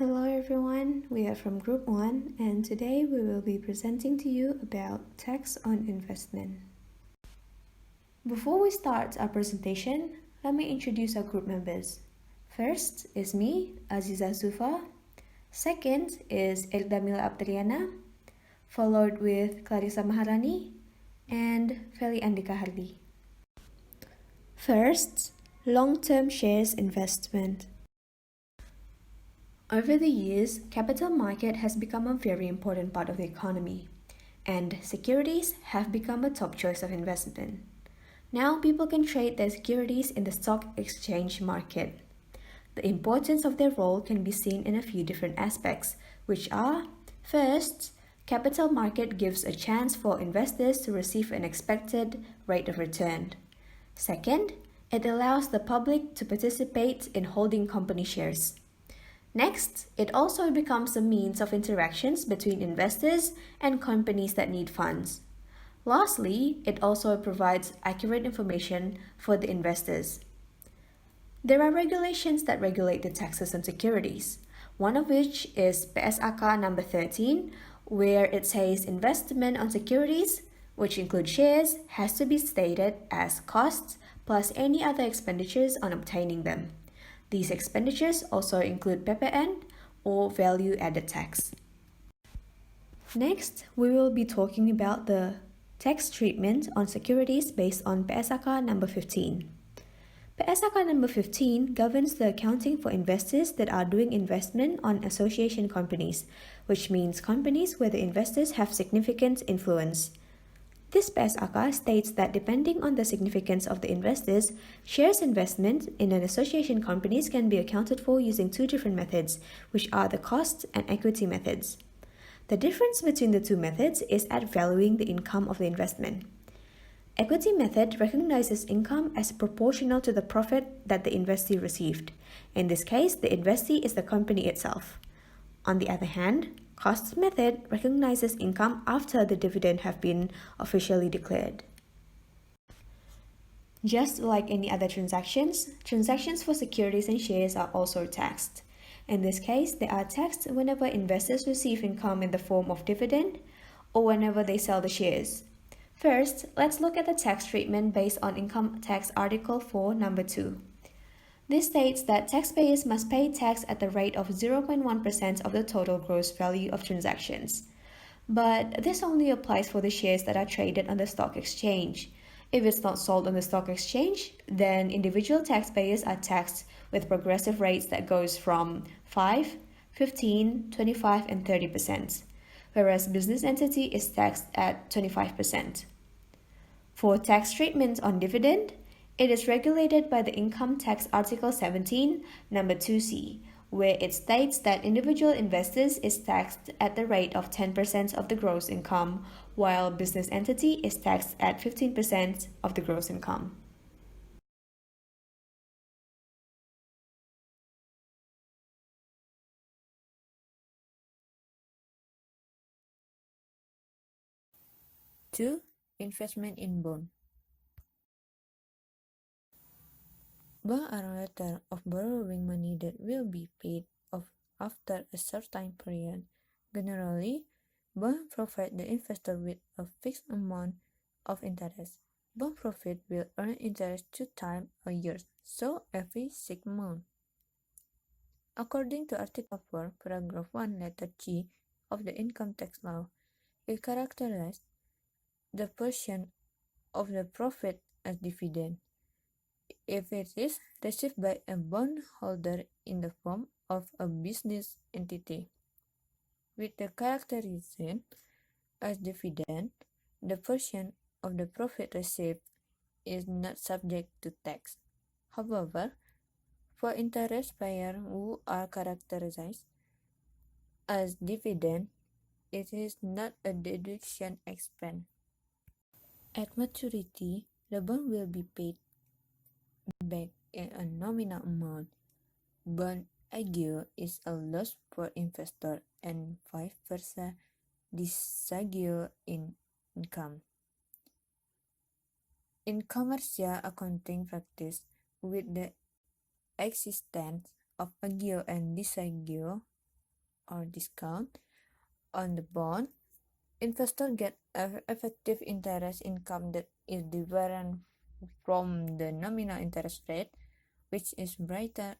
Hello everyone, we are from Group 1 and today we will be presenting to you about tax on investment. Before we start our presentation, let me introduce our group members. First is me, Aziza Zufa. Second is Eldamila Abdriana, followed with Clarissa Maharani and Feli Andika Hardi. First, long-term shares investment. Over the years, capital market has become a very important part of the economy, and securities have become a top choice of investment. Now people can trade their securities in the stock exchange market. The importance of their role can be seen in a few different aspects, which are: first, capital market gives a chance for investors to receive an expected rate of return. Second, it allows the public to participate in holding company shares. Next, it also becomes a means of interactions between investors and companies that need funds. Lastly, it also provides accurate information for the investors. There are regulations that regulate the taxes on securities, one of which is PSAK number 13, where it says investment on securities, which include shares, has to be stated as costs plus any other expenditures on obtaining them. These expenditures also include PPN or value added tax. Next, we will be talking about the tax treatment on securities based on PSAK number 15. PSAK number 15 governs the accounting for investors that are doing investment on association companies, which means companies where the investors have significant influence. This PSAK states that depending on the significance of the investors, shares investment in an association companies can be accounted for using two different methods, which are the cost and equity methods. The difference between the two methods is at valuing the income of the investment. Equity method recognizes income as proportional to the profit that the investee received. In this case, the investee is the company itself. On the other hand, cost method recognizes income after the dividend have been officially declared. Just like any other transactions for securities and shares are also taxed. In this case, they are taxed whenever investors receive income in the form of dividend or whenever they sell the shares. First, let's look at the tax treatment based on Income Tax Article 4, number 2. This states that taxpayers must pay tax at the rate of 0.1% of the total gross value of transactions. But this only applies for the shares that are traded on the stock exchange. If it's not sold on the stock exchange, then individual taxpayers are taxed with progressive rates that goes from 5, 15, 25, and 30%, whereas business entity is taxed at 25%. For tax treatment on dividend, it is regulated by the Income Tax Article 17, number 2C, where it states that individual investors is taxed at the rate of 10% of the gross income, while business entity is taxed at 15% of the gross income. Two, investment in bond. Bonds are a letter of borrowing money that will be paid off after a certain period. Generally, bonds provide the investor with a fixed amount of interest. Bond profit will earn interest 2 times a year, so every 6 months. According to Article 4, Paragraph 1, letter G of the Income Tax Law, it characterizes the portion of the profit as dividend if it is received by a bondholder in the form of a business entity. With the characterization as dividend, the portion of the profit received is not subject to tax. However, for interest payers who are characterized as dividend, it is not a deduction expense. At maturity, the bond will be paid back in a nominal amount. Bond aggio is a loss for investor and vice versa disaggio in income. In commercial accounting practice, with the existence of aggio and disaggio, or discount on the bond, investors get effective interest income that is different from the nominal interest rate, which is brighter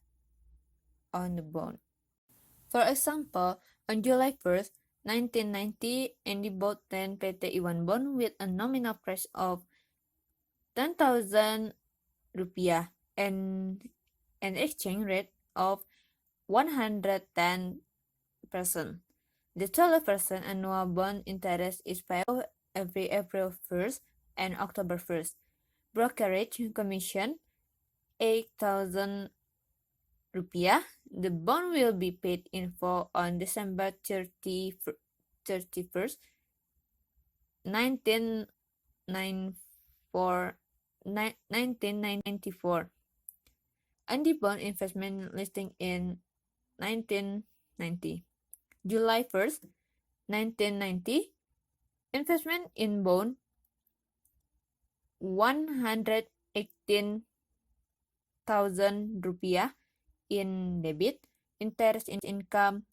on the bond. For example, on July 1st, 1990, Andy bought 10 PT Iwan bond with a nominal price of 10,000 rupiah and an exchange rate of 110%. The 12% annual bond interest is payable every April 1st and October 1st. Brokerage commission 8,000 rupiah. The bond will be paid in full on December 31st, 1994. Andy bond investment listing in 1990. July 1st, 1990, investment in bond 118,000 rupiah in debit, interest income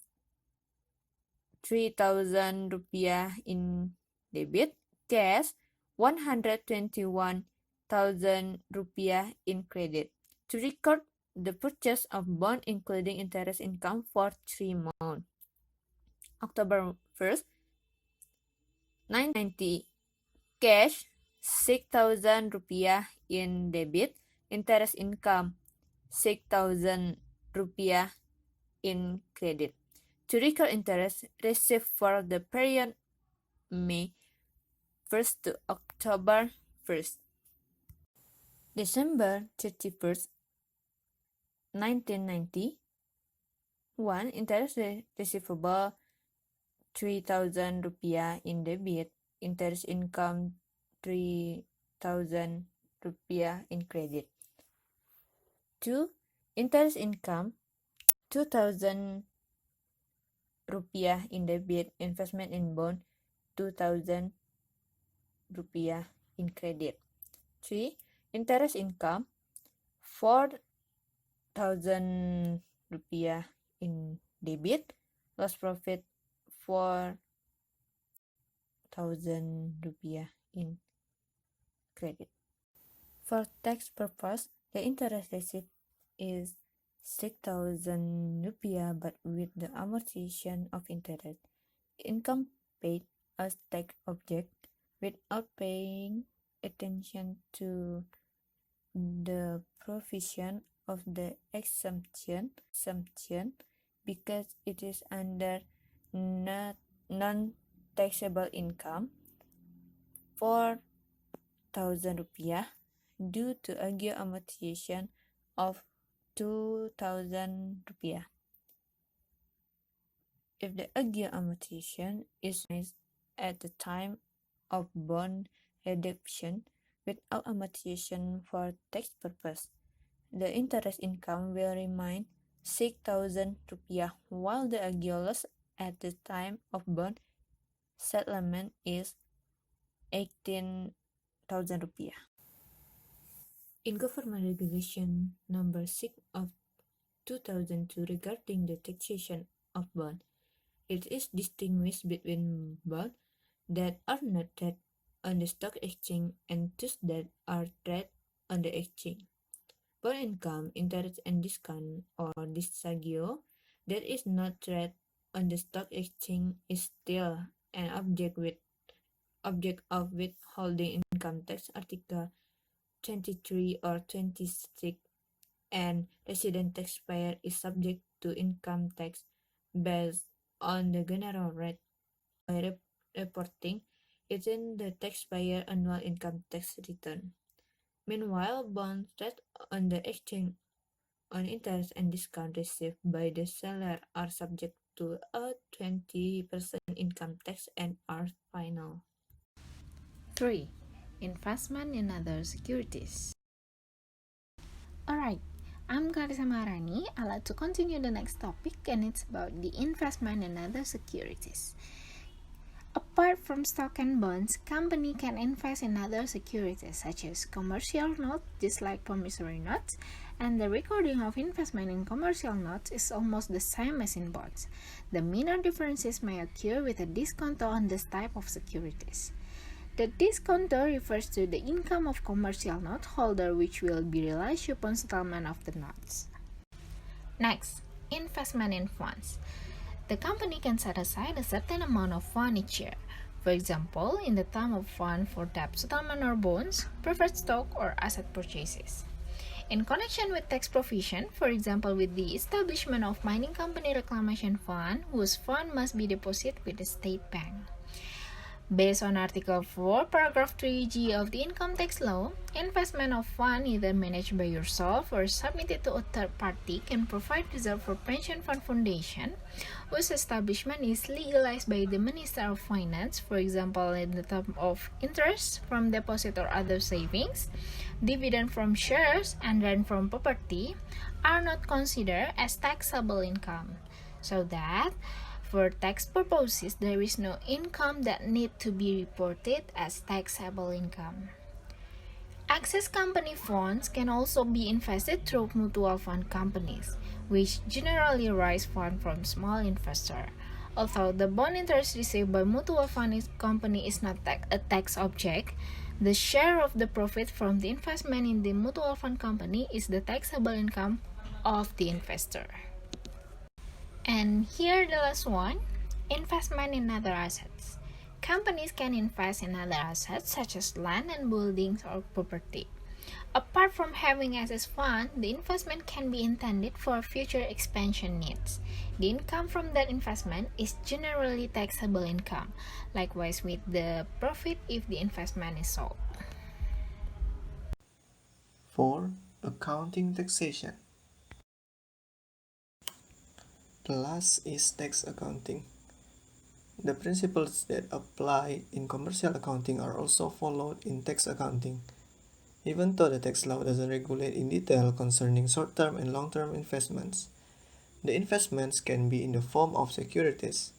3,000 rupiah in debit, cash 121,000 rupiah in credit. To record the purchase of bond including interest income for 3 months. October 1st, 990, cash 6,000 rupiah in debit, interest income 6,000 rupiah in credit. To record interest received for the period May 1st to October 1st. December 31st, 1990, 1. Interest receivable 3,000 rupiah in debit, interest income 3,000 rupiah in credit. 2. Interest income 2,000 rupiah in debit, investment in bond 2,000 rupiah in credit. 3. Interest income 4,000 rupiah in debit, loss profit 4,000 rupiah in credit. For tax purpose, the interest received is 6,000 rupiah, but with the amortization of interest, income paid as tax object without paying attention to the provision of the exemption because it is under non-taxable income 4,000 rupiah due to agio amortization of 2,000 rupiah. If the agio amortization is made at the time of bond redemption without amortization for tax purpose, the interest income will remain 6,000 rupiah, while the agio loss at the time of bond settlement is 18,000 rupiah. In Government Regulation Number 6 of 2002 regarding the taxation of bond, it is distinguished between bonds that are not traded on the stock exchange and those that are traded on the exchange. Bond income, interest and discount, or disagio, that is not traded on the stock exchange is still an object of withholding income tax Article 23 or 26, and resident taxpayer is subject to income tax based on the general rate by reporting it in the taxpayer annual income tax return. Meanwhile, bonds traded on the exchange on interest and discount received by the seller are subject to a 20% income tax and are final. 3. Investment in other securities. Alright, I'm Clarissa Maharani. I'd like to continue the next topic, and it's about the investment in other securities. Apart from stock and bonds, company can invest in other securities such as commercial notes, just like promissory notes, And the recording of investment in commercial notes is almost the same as in bonds. The minor differences may occur with a discount on this type of securities. The discount refers to the income of commercial note holder which will be realized upon settlement of the notes. Next, investment in funds. The company can set aside a certain amount of fund each year. For example, in the term of fund for debt settlement or bonds, preferred stock or asset purchases. In connection with tax provision, for example with the establishment of mining company reclamation fund, whose fund must be deposited with the state bank. Based on Article 4, Paragraph 3G of the Income Tax Law, investment of fund either managed by yourself or submitted to a third party can provide reserve for pension fund foundation, whose establishment is legalized by the Minister of Finance, for example in the term of interest from deposit or other savings, dividend from shares, and rent from property, are not considered as taxable income, so that for tax purposes, there is no income that need to be reported as taxable income. Access company funds can also be invested through mutual fund companies, which generally raise funds from small investors. Although the bond interest received by mutual fund company is not a tax object, the share of the profit from the investment in the mutual fund company is the taxable income of the investor. And here the last one, investment in other assets. Companies can invest in other assets such as land and buildings or property. Apart from having assets fund, the investment can be intended for future expansion needs. The income from that investment is generally taxable income, likewise with the profit if the investment is sold. 4. Accounting taxation. The last is tax accounting. The principles that apply in commercial accounting are also followed in tax accounting. Even though the tax law doesn't regulate in detail concerning short-term and long-term investments, the investments can be in the form of securities.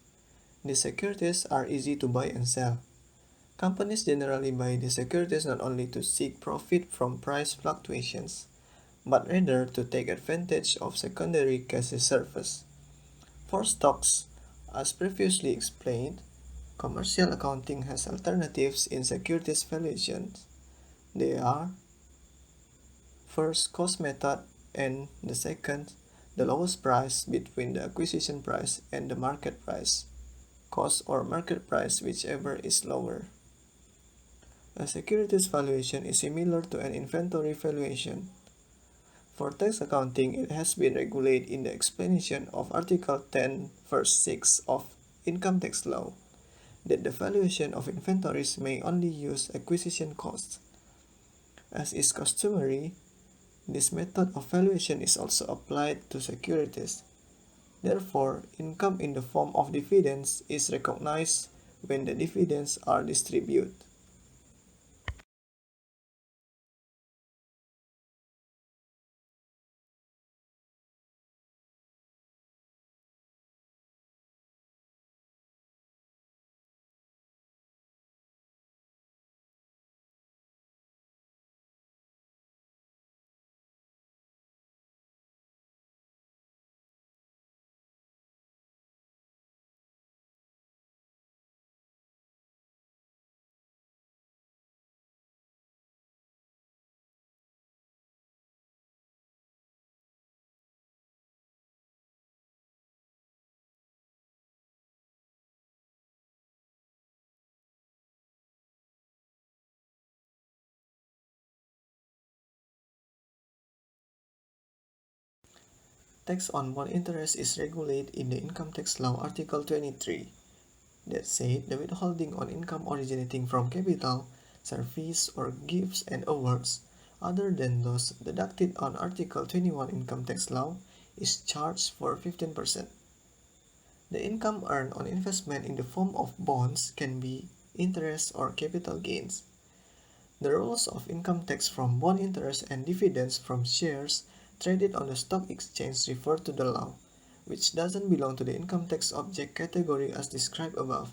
These securities are easy to buy and sell. Companies generally buy these securities not only to seek profit from price fluctuations, but rather to take advantage of secondary cash reserves. For stocks, as previously explained, commercial accounting has alternatives in securities valuations. They are: first, cost method, and the second, the lowest price between the acquisition price and the market price, cost or market price, whichever is lower. A securities valuation is similar to an inventory valuation. For tax accounting, it has been regulated in the explanation of Article 10, verse 6 of Income Tax Law, that the valuation of inventories may only use acquisition costs. As is customary, this method of valuation is also applied to securities. Therefore, income in the form of dividends is recognized when the dividends are distributed. Tax on bond interest is regulated in the Income Tax Law Article 23, that said the withholding on income originating from capital, service, or gifts and awards other than those deducted on Article 21 Income Tax Law is charged for 15%. The income earned on investment in the form of bonds can be interest or capital gains. The rules of income tax from bond interest and dividends from shares traded on the stock exchange refer to the law, which doesn't belong to the income tax object category as described above.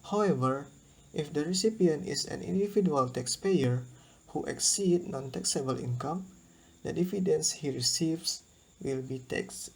However, if the recipient is an individual taxpayer who exceeds non-taxable income, the dividends he receives will be taxed